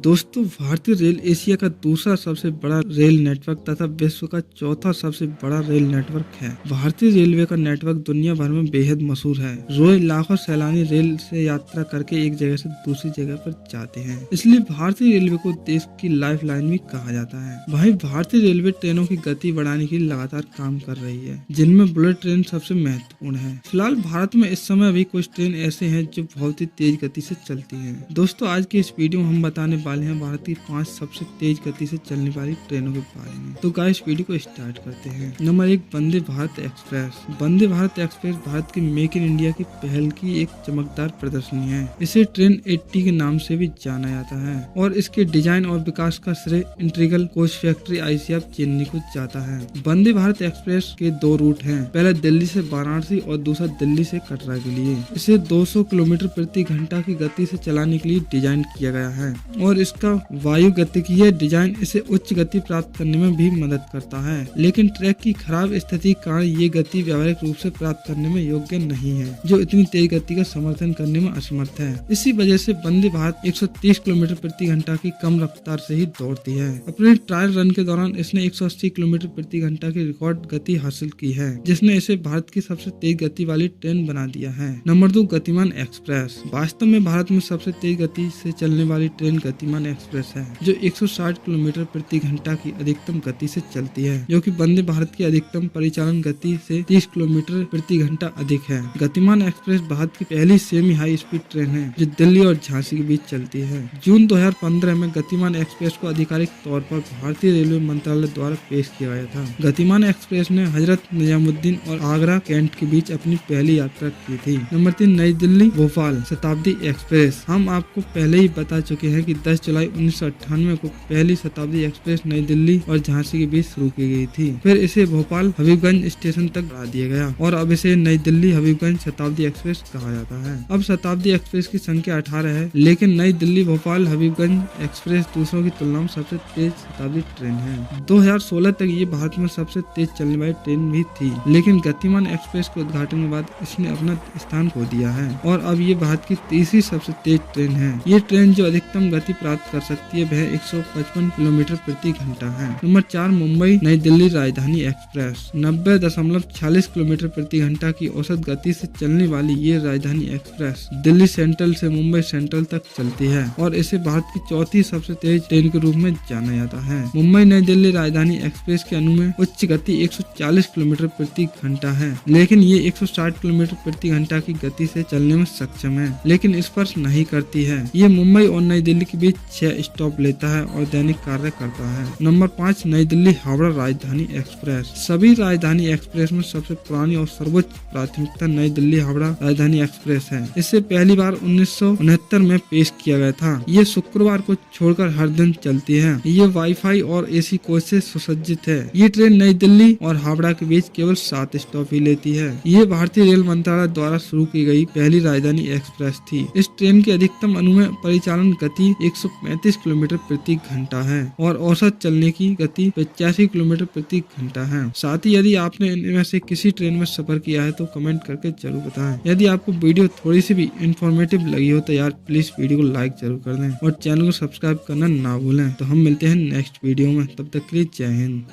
दोस्तों, भारतीय rail Asia का दूसरा सबसे बड़ा रेल नेटवर्क तथा विश्व का चौथा सबसे बड़ा रेल नेटवर्क है। भारतीय रेलवे का नेटवर्क दुनिया भर में बेहद मशहूर है। रोज लाखों सैलानी रेल से यात्रा करके एक जगह से दूसरी जगह पर जाते हैं, इसलिए भारतीय रेलवे को देश की लाइफलाइन भी कहा जाता है। वहीं भारतीय रेलवे ट्रेनों की गति बढ़ाने के लिए लगातार काम कर रही है, जिनमें बुलेट ट्रेन सबसे महत्वपूर्ण है। फिलहाल भारत में इस समय अभी कुछ ट्रेन ऐसे हैं जो बहुत ही तेज गति से चलती हैं। दोस्तों, आज की इस वीडियो में हम बताने वाले हैं भारत की 5 सबसे तेज गति से चलने वाली ट्रेनों के बारे में। तो गाइस, वीडियो को स्टार्ट करते हैं। Number 1, Vande Bharat express. Vande Bharat express Bharat की मेक इन इंडिया की पहल की एक चमकदार प्रदर्शनी है। इसे ट्रेन 80 के नाम से भी जाना जाता है और इसके डिजाइन और विकास का श्रेय integral coach factory ICF Chennai को जाता है। वंदे भारत एक्सप्रेस के 2 रूट हैं, पहला दिल्ली से वाराणसी और दूसरा दिल्ली से कटरा के लिए। इसे 200 किलोमीटर प्रति घंटा की गति से चलाने के लिए डिजाइन किया गया है और इसका वायु गतिकीय डिजाइन इसे उच्च गति प्राप्त करने में भी मदद करता है, लेकिन ट्रैक की खराब स्थिति के कारण ये गति व्यावहारिक रूप से प्राप्त करने में योग्य नहीं है, जो इतनी तेज गति का समर्थन करने में असमर्थ है। इसी वजह से वंदे भारत 130 किलोमीटर प्रति घंटा की कम रफ्तार से ही दौड़ती है। अपने ट्रायल रन के दौरान इसने 180 किलोमीटर प्रति घंटा की रिकॉर्ड गति हासिल की है, जिसने इसे भारत की सबसे तेज गति वाली ट्रेन बना दिया है। नंबर 2, गतिमान एक्सप्रेस। वास्तव में भारत में सबसे तेज गति से चलने वाली ट्रेन गतिमान एक्सप्रेस है, जो 160 किलोमीटर प्रति घंटा की अधिकतम गति से चलती है, जो कि वंदे भारत की अधिकतम परिचालन गति से 30 किलोमीटर प्रति घंटा अधिक है। गतिमान एक्सप्रेस भारत की पहली सेमी हाई स्पीड ट्रेन है जो दिल्ली और झांसी के बीच चलती है। जून 2015 में गतिमान एक्सप्रेस को आधिकारिक तौर पर भारतीय रेलवे मंत्रालय द्वारा पेश किया गया था। गतिमान एक्सप्रेस ने हजरत निजामुद्दीन और आगरा कैंट के बीच अपनी पहली यात्रा की थी। नंबर 3, नई दिल्ली भोपाल शताब्दी एक्सप्रेस। हम आपको पहले ही बता चुके हैं कि 10 जुलाई 1998 को पहली शताब्दी एक्सप्रेस नई दिल्ली और झांसी के बीच शुरू की गई थी। फिर इसे भोपाल हबीबगंज स्टेशन तक बढ़ा दिया गया और अब इसे नई दिल्ली हबीबगंज शताब्दी एक्सप्रेस कहा जाता है। अब शताब्दी एक्सप्रेस की संख्या 18 है, लेकिन नई दिल्ली भोपाल हबीबगंज एक्सप्रेस दूसरों की तुलना में सबसे तेज शताब्दी ट्रेन है। 2016 तक ये भारत में सबसे तेज चलने वाली ट्रेन भी थी, लेकिन गतिमान एक्सप्रेस के उद्घाटन के बाद इसने अपना स्थान खो दिया है और अब ये भारत की तीसरी सबसे तेज ट्रेन है। ये ट्रेन जो अधिकतम गति प्राप्त कर सकती है वह 155 किलोमीटर प्रति घंटा है। नंबर 4, मुंबई नई दिल्ली राजधानी एक्सप्रेस। 90.46 किलोमीटर प्रति घंटा की औसत गति से चलने वाली ये राजधानी एक्सप्रेस दिल्ली सेंट्रल से मुंबई सेंट्रल तक चलती है और इसे भारत की चौथी सबसे तेज ट्रेन के रूप में जाना जाता है। मुंबई नई दिल्ली राजधानी एक्सप्रेस के अनुमेय उच्च गति 140 किलोमीटर प्रति घंटा है, लेकिन ये 160 किलोमीटर प्रति घंटा की गति से चलने में सक्षम है, लेकिन स्पर्श नहीं करती है। ये मुंबई और नई दिल्ली के बीच 6 स्टॉप लेता है और दैनिक कार्य करता है। नंबर 5, नई दिल्ली हावड़ा राजधानी एक्सप्रेस। सभी राजधानी एक्सप्रेस में सबसे पुरानी और सर्वोच्च प्राथमिकता नई दिल्ली हावड़ा राजधानी एक्सप्रेस है। इसे पहली बार 1969 में पेश किया गया था। ये शुक्रवार को छोड़कर हर दिन चलती है। ये वाईफाई और एसी कोच से सुसज्जित है। ये ट्रेन नई दिल्ली और हावड़ा के बीच केवल 7 स्टॉप ही लेती है। ये भारतीय रेल मंत्रालय द्वारा शुरू की गई पहली राजधानी एक्सप्रेस थी। इस ट्रेन की अधिकतम अनुमेय परिचालन गति 135 किलोमीटर प्रति घंटा है और औसत चलने की गति 85 किलोमीटर प्रति घंटा है। साथ ही यदि आपने इनमें से किसी ट्रेन में सफर किया है तो कमेंट करके जरूर बताएं। यदि आपको वीडियो थोड़ी सी भी इंफॉर्मेटिव लगी हो तो यार प्लीज वीडियो को लाइक जरूर कर दें और चैनल को सब्सक्राइब करना ना भूलें। तो हम मिलते हैं नेक्स्ट वीडियो में, तब तक के लिए जय हिंद।